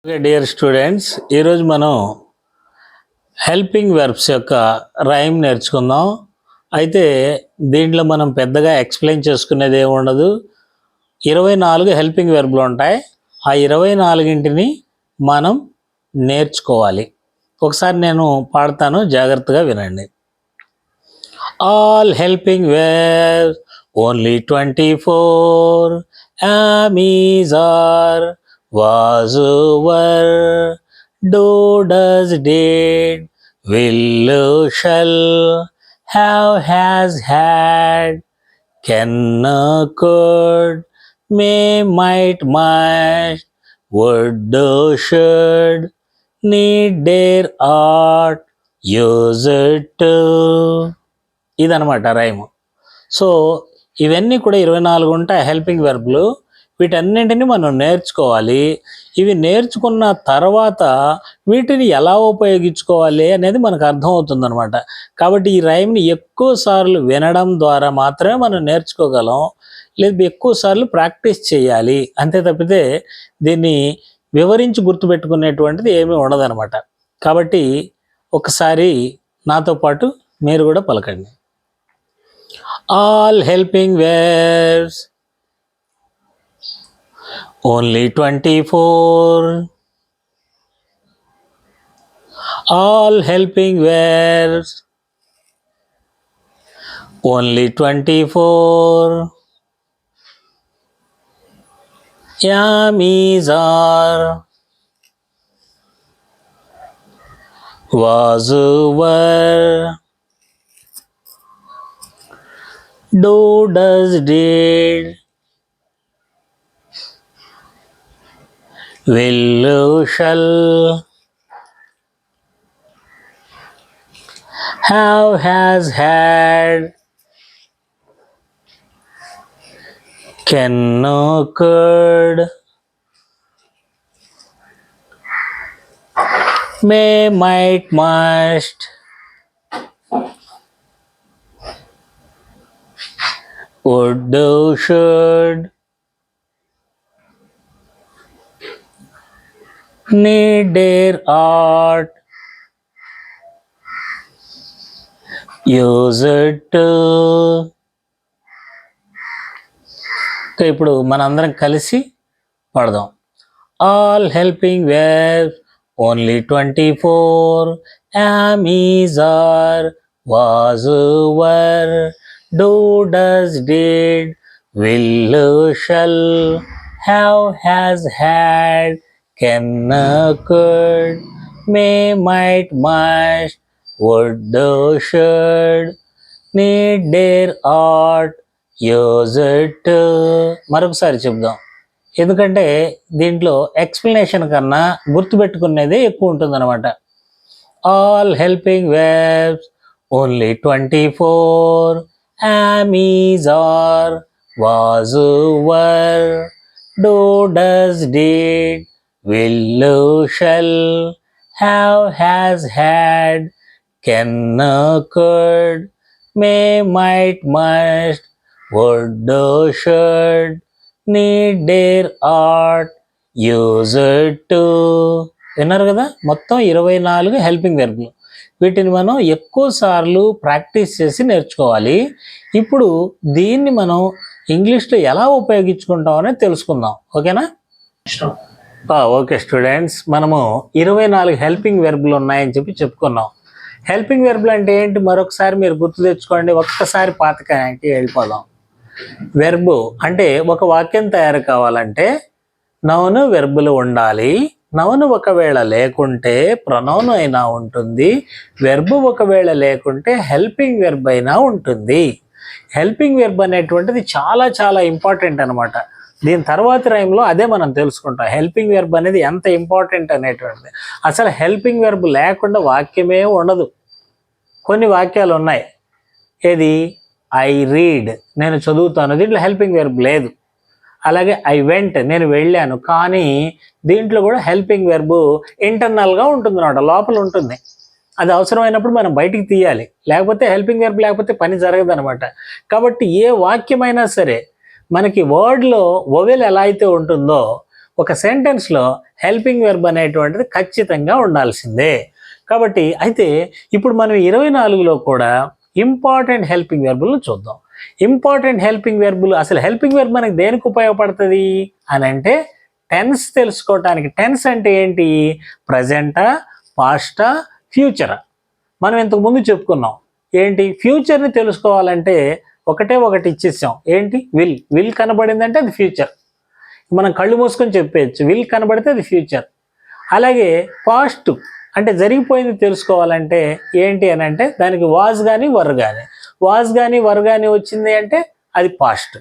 Okay dear students, ఈరోజు మనం helping verbs యొక్క రైమ్ నేర్చుకుందాం. అయితే దీంట్లో మనం పెద్దగా ఎక్స్ప్లెయిన్ చేసుకునేది ఏమి ఉండదు. 24 హెల్పింగ్ వెర్బ్లు ఉంటాయి. ఆ 24ంటిని మనం నేర్చుకోవాలి. ఒకసారి నేను పాడతాను, జాగ్రత్తగా వినండి. All helping verbs only 24. am, is, are, was, were, do, does, did, will, shall, have, has, had, can, could, may, might, must, would, should, need, dare, ought, used to. ఇదనమాట రైము. సో ఇవన్నీ కూడా 24 ఉంటాయి helping వెర్బ్లు. వీటన్నింటినీ మనం నేర్చుకోవాలి. ఇవి నేర్చుకున్న తర్వాత వీటిని ఎలా ఉపయోగించుకోవాలి అనేది మనకు అర్థమవుతుంది అనమాట. కాబట్టి ఈ రైమ్ని ఎక్కువ సార్లు వినడం ద్వారా మాత్రమే మనం నేర్చుకోగలం. లేదు, ఎక్కువ సార్లు ప్రాక్టీస్ చేయాలి. అంతే తప్పితే దీన్ని వివరించి గుర్తుపెట్టుకునేటువంటిది ఏమీ ఉండదనమాట. కాబట్టి ఒకసారి నాతో పాటు మీరు కూడా పలకండి. All helping verbs only 24. All helping verbs only 24. am, is, are, was, were, do, does, did, will, shall, have, has, had, can, could, may, might, must, would, should, need, dare, ought, used to. ఇప్పుడు మనందరం కలిసి పడదాం. All helping verbs only 24. am, is, are, was, were, do, does, did, will, shall, have, has, had, can, could, may, might, must, would, should, need, dare, ought, used to. మరొకసారి చెప్దాం, ఎందుకంటే దీంట్లో explanation కన్నా గుర్తుపెట్టుకునేదే ఎక్కువ ఉంటుందన్నమాట. All helping verbs only 24. am, is, are, was, were, do, does, did, will, shall, have, has, had, can, could, may, might, must, would, should, need, dare, ought, used to. విన్నారు కదా, మొత్తం 24 హెల్పింగ్ వెర్బ్లు. వీటిని మనం ఎక్కువ సార్లు ప్రాక్టీస్ చేసి నేర్చుకోవాలి. ఇప్పుడు దీన్ని మనం ఇంగ్లీష్లో ఎలా ఉపయోగించుకుంటాం అనేది తెలుసుకుందాం. ఓకేనా? ఓకే స్టూడెంట్స్, మనము 24 హెల్పింగ్ వెర్బ్లు ఉన్నాయని చెప్పుకున్నాం. హెల్పింగ్ వెర్బ్లు అంటే ఏంటి మరొకసారి మీరు గుర్తు తెచ్చుకోండి. ఒక్కసారి పాతకానికి వెళ్ళిపోదాం. వెర్బు అంటే ఒక వాక్యం తయారు కావాలంటే నౌను వెర్బులు ఉండాలి. నౌను ఒకవేళ లేకుంటే ప్రొనౌన్ అయినా ఉంటుంది. వెర్బు ఒకవేళ లేకుంటే హెల్పింగ్ వెర్బ్ అయినా ఉంటుంది. హెల్పింగ్ వెర్బ్ అనేటువంటిది చాలా చాలా ఇంపార్టెంట్ అనమాట. దీని తర్వాత రైమ్లో అదే మనం తెలుసుకుంటాం. హెల్పింగ్ వెర్బ్ అనేది ఎంత ఇంపార్టెంట్ అనేటువంటిది. అసలు హెల్పింగ్ వెర్బ్ లేకుండా వాక్యమే ఉండదు. కొన్ని వాక్యాలు ఉన్నాయి. ఏది? ఐ రీడ్, నేను చదువుతాను, దీంట్లో హెల్పింగ్ వెర్బ్ లేదు. అలాగే ఐ వెంట్, నేను వెళ్ళాను, కానీ దీంట్లో కూడా హెల్పింగ్ వెర్బ్ ఇంటర్నల్గా ఉంటుంది అన్నమాట, లోపల ఉంటుంది. అది అవసరమైనప్పుడు మనం బయటికి తీయాలి, లేకపోతే హెల్పింగ్ వెర్బ్ లేకపోతే పని జరగదు అనమాట. కాబట్టి ఏ వాక్యమైనా సరే మనకి వర్డ్లో వొవెల్ ఎలా అయితే ఉంటుందో ఒక సెంటెన్స్లో హెల్పింగ్ వెర్బ్ అనేటువంటిది ఖచ్చితంగా ఉండాల్సిందే. కాబట్టి అయితే ఇప్పుడు మనం 24లో కూడా ఇంపార్టెంట్ హెల్పింగ్ వెర్బులను చూద్దాం. ఇంపార్టెంట్ హెల్పింగ్ వెర్బులు, అసలు హెల్పింగ్ వెర్బ్ మనకి దేనికి ఉపయోగపడుతుంది అని అంటే టెన్స్ తెలుసుకోవటానికి. టెన్స్ అంటే ఏంటి? ప్రజెంటా, పాస్టా, ఫ్యూచరా? మనం ఇంతకు ముందు చెప్పుకున్నాం. ఏంటి? ఫ్యూచర్ని తెలుసుకోవాలంటే ఒకటే ఒకటి ఇచ్చేసాం. ఏంటి? విల్. విల్ కనబడిందంటే అది ఫ్యూచర్. మనం కళ్ళు మూసుకొని చెప్పేయచ్చు, విల్ కనబడితే అది ఫ్యూచర్. అలాగే పాస్ట్ అంటే జరిగిపోయింది తెలుసుకోవాలంటే ఏంటి అని అంటే దానికి వాజ్ కానీ వర్ కానీ, వాజ్ కానీ వర్ కానీ వచ్చింది అంటే అది పాస్ట్.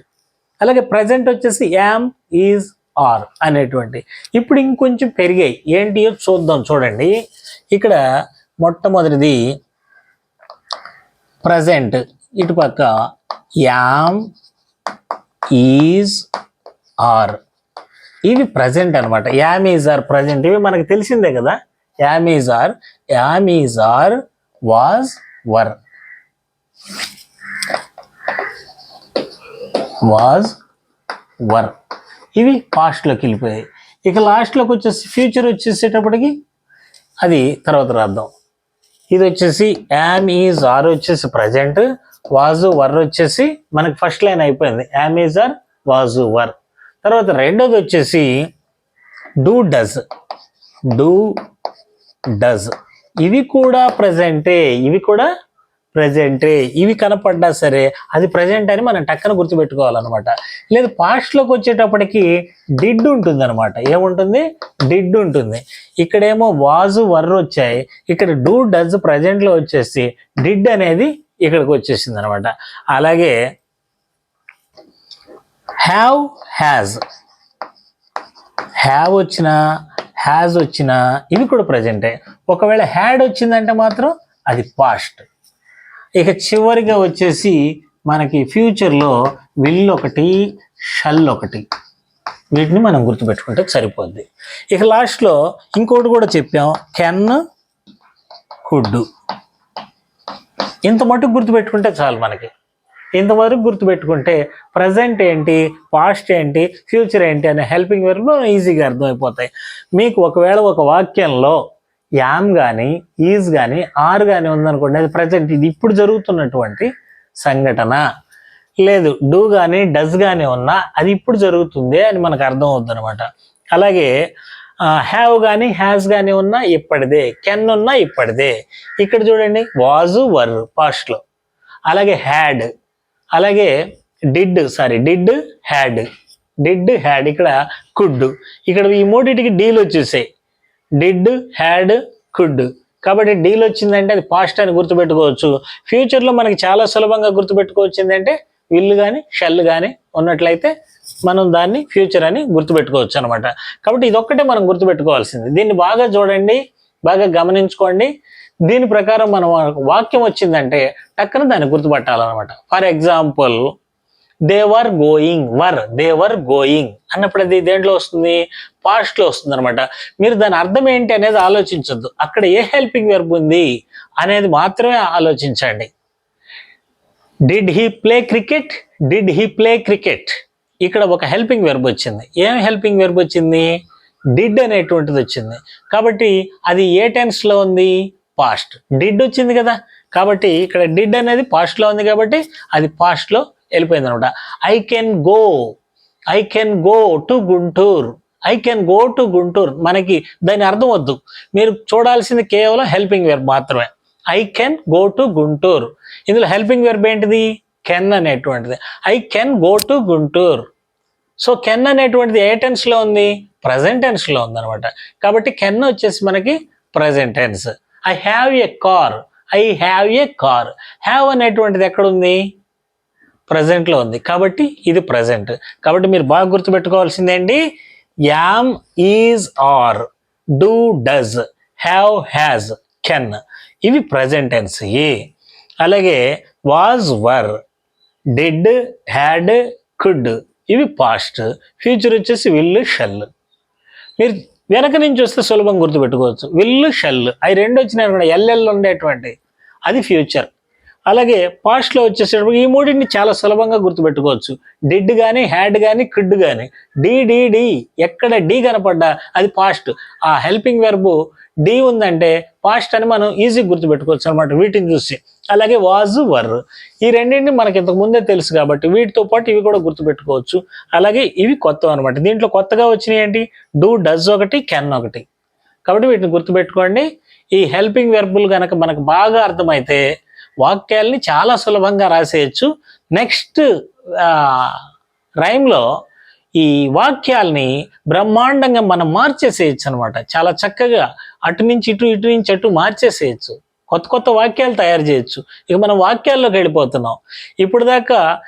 అలాగే ప్రజెంట్ వచ్చేసి యామ్, ఈజ్, ఆర్ అనేటువంటి. ఇప్పుడు ఇంకొంచెం పెరిగాయి. ఏంటి చూద్దాం. చూడండి, ఇక్కడ మొట్టమొదటిది ప్రజెంట్, ఇటుపక్క యామ్, ఈజ్, ఆర్. ఇవి ప్రజెంట్ అనమాట. Am, is, are present. ఇవి మనకు తెలిసిందే కదా. Am, is, are, am, is, are, was, were. Was, were ఇవి పాస్ట్లోకి వెళ్ళిపోయాయి. ఇక లాస్ట్లోకి వచ్చేసి ఫ్యూచర్ వచ్చేసేటప్పటికి అది తర్వాత రాద్దాం. ఇది వచ్చేసి యామ్, ఈజ్, ఆర్ వచ్చేసి ప్రజెంట్, వాజు, వర్ వచ్చేసి మనకి ఫస్ట్ లైన్ అయిపోయింది. యామ్, ఈజ్, ఆర్, వాజు, వర్. తర్వాత రెండోది వచ్చేసి డూ, డజ్. డూ, డజ్ ఇవి కూడా ప్రజెంటే. ఇవి కూడా ప్రజెంటే. ఇవి కనపడ్డా సరే అది ప్రజెంట్ అని మనం టక్కన గుర్తుపెట్టుకోవాలన్నమాట. లేదు పాస్ట్లోకి వచ్చేటప్పటికి డిడ్ ఉంటుంది అనమాట. ఏముంటుంది? డిడ్ ఉంటుంది. ఇక్కడేమో వాజు, వర్ వచ్చాయి. ఇక్కడ డూ, డజ్ ప్రజెంట్లో వచ్చేసి డిడ్ అనేది ఇక్కడికి వచ్చేసింది అనమాట. అలాగే హ్యావ్, హ్యాజ్. హ్యావ్ వచ్చినా, హ్యాజ్ వచ్చినా ఇవి కూడా ప్రజెంటే. ఒకవేళ హ్యాడ్ వచ్చిందంటే మాత్రం అది పాస్ట్. ఇక చివరిగా వచ్చేసి మనకి ఫ్యూచర్లో విల్ ఒకటి, షల్ ఒకటి. వీటిని మనం గుర్తుపెట్టుకుంటే సరిపోద్ది. ఇక లాస్ట్లో ఇంకోటి కూడా చెప్పాం, కెన్, కుడ్. ఇంత మటుకు గుర్తుపెట్టుకుంటే చాలు మనకి. ఇంతవరకు గుర్తుపెట్టుకుంటే ప్రజెంట్ ఏంటి, పాస్ట్ ఏంటి, ఫ్యూచర్ ఏంటి అనే హెల్పింగ్ వెర్బ్లు ఈజీగా అర్థమైపోతాయి. మీకు ఒకవేళ ఒక వాక్యంలో యామ్ కానీ, ఈజ్ కానీ, ఆర్ కానీ ఉందనుకోండి, అది ప్రజెంట్, ఇది ఇప్పుడు జరుగుతున్నటువంటి సంఘటన. లేదు డూ కానీ, డస్ కానీ ఉన్నా అది ఇప్పుడు జరుగుతుంది అని మనకు అర్థం అవుతుంది అనమాట. అలాగే హ్యావ్ కానీ, హ్యాస్ కానీ ఉన్నా ఇప్పటిదే, కెన్ ఉన్నా ఇప్పటిదే. ఇక్కడ చూడండి వాజు, వర్ పాస్ట్లో. అలాగే హ్యాడ్, అలాగే డిడ్, హ్యాడ్, డిడ్, హ్యాడ్. ఇక్కడ కుడ్. ఇక్కడ ఈ మూడింటికి డీలు వచ్చేసాయి. Did, had, could. కాబట్టి డీల్ వచ్చిందంటే అది పాస్ట్ అని గుర్తుపెట్టుకోవచ్చు. ఫ్యూచర్లో మనకి చాలా సులభంగా గుర్తుపెట్టుకోవచ్చిందంటే విల్ కానీ, షెల్ కానీ ఉన్నట్లయితే మనం దాన్ని ఫ్యూచర్ అని గుర్తుపెట్టుకోవచ్చు అనమాట. కాబట్టి ఇదొక్కటే మనం గుర్తుపెట్టుకోవాల్సింది. దీన్ని బాగా చూడండి, బాగా గమనించుకోండి. దీని ప్రకారం మనం వాక్యం వచ్చిందంటే టక్కన దాన్ని గుర్తుపట్టాలన్నమాట. For example they were going, they were going అన్నప్పుడు అది దేంట్లో వస్తుంది? పాస్ట్లో వస్తుంది అనమాట. మీరు దాని అర్థం ఏంటి అనేది ఆలోచించొద్దు. అక్కడ ఏ హెల్పింగ్ వెర్బ్ ఉంది అనేది మాత్రమే ఆలోచించండి. Did he play cricket, did he play cricket. ఇక్కడ ఒక హెల్పింగ్ వెర్బ్ వచ్చింది. ఏం హెల్పింగ్ వెర్బ్ వచ్చింది? డిడ్ అనేటువంటిది వచ్చింది. కాబట్టి అది ఏ టెన్స్లో ఉంది? పాస్ట్. డిడ్ వచ్చింది కదా, కాబట్టి ఇక్కడ డిడ్ అనేది పాస్ట్లో ఉంది కాబట్టి అది పాస్ట్లో వెళ్ళిపోయింది అనమాట. I can go to Guntur, I can go to Guntur. మనకి దాని అర్థం వద్దు, మీరు చూడాల్సింది కేవలం హెల్పింగ్ వెర్బ్ మాత్రమే. I can go to Guntur. ఇందులో హెల్పింగ్ వెర్బ్ ఏంటిది? కెన్ అనేటువంటిది. I can go to Guntur. So can అనేటువంటిది ఏ టెన్స్లో ఉంది? ప్రజెంట్ టెన్స్లో ఉంది అనమాట. కాబట్టి కెన్ వచ్చేసి మనకి present tense. I have a car, I have a car. Have అనేటువంటిది ఎక్కడుంది? ప్రజెంట్లో ఉంది. కాబట్టి ఇది ప్రజెంట్. కాబట్టి మీరు బాగా గుర్తుపెట్టుకోవాల్సిందేంటి? Am, is, are, do, does, have, has, can ఇవి ప్రజెంట్ టెన్స్. అలాగే was, were, did, had, could ఇవి పాస్ట్. ఫ్యూచర్ వచ్చేసి విల్, షెల్. మీరు వెనక నుంచి వస్తే సులభం గుర్తుపెట్టుకోవచ్చు. విల్, షెల్ అవి రెండు వచ్చినాయి కూడా ఎల్ఎల్ ఉండేటువంటి అది ఫ్యూచర్. అలాగే పాస్ట్లో వచ్చేసేటప్పుడు ఈ మూడింటిని చాలా సులభంగా గుర్తుపెట్టుకోవచ్చు. డిడ్ కానీ, హ్యాడ్ కానీ, కుడ్ కానీ. డి ఎక్కడ డి కనపడ్డా అది పాస్ట్. ఆ హెల్పింగ్ వెర్బ్ డి ఉందంటే పాస్ట్ అని మనం ఈజీగా గుర్తుపెట్టుకోవచ్చు అనమాట వీటిని చూసి. అలాగే వాజ్, వర్, ఈ రెండింటిని మనకి ఇంతకు ముందే తెలుసు కాబట్టి వీటితో పాటు ఇవి కూడా గుర్తుపెట్టుకోవచ్చు. అలాగే ఇవి కొత్తవి అనమాట. దీంట్లో కొత్తగా వచ్చినాయి ఏంటి? డూ, డస్ ఒకటి, కెన్ ఒకటి. కాబట్టి వీటిని గుర్తుపెట్టుకోండి. ఈ హెల్పింగ్ వెర్బులు కనుక మనకు బాగా అర్థమైతే వాక్యాల్ని చాలా సులభంగా రాసేయచ్చు. నెక్స్ట్ రైమ్లో ఈ వాక్యాల్ని బ్రహ్మాండంగా మనం మార్చేసేయచ్చు అనమాట. చాలా చక్కగా అటు నుంచి ఇటు, ఇటు నుంచి అటు మార్చేసేయచ్చు. కొత్త కొత్త వాక్యాలు తయారు చేయొచ్చు. ఇక మనం వాక్యాల్లోకి వెళ్ళిపోతున్నాం. ఇప్పుడు దాకా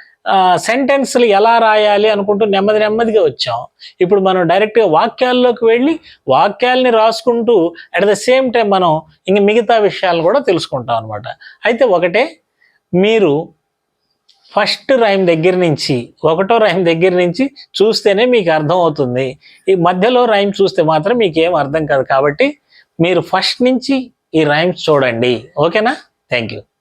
సెంటెన్స్లు ఎలా రాయాలి అనుకుంటూ నెమ్మదిగా వచ్చాం. ఇప్పుడు మనం డైరెక్ట్గా వాక్యాల్లోకి వెళ్ళి వాక్యాల్ని రాసుకుంటూ అట్ ద సేమ్ టైం మనం ఇంక మిగతా విషయాలను కూడా తెలుసుకుంటాం అనమాట. అయితే ఒకటే, మీరు ఫస్ట్ రైమ్ దగ్గర నుంచి, ఒకటో రైమ్ దగ్గర నుంచి చూస్తేనే మీకు అర్థం అవుతుంది. ఈ మధ్యలో రైమ్ చూస్తే మాత్రం మీకు ఏం అర్థం కాదు. కాబట్టి మీరు ఫస్ట్ నుంచి ఈ రైమ్స్ చూడండి. ఓకేనా? Thank you.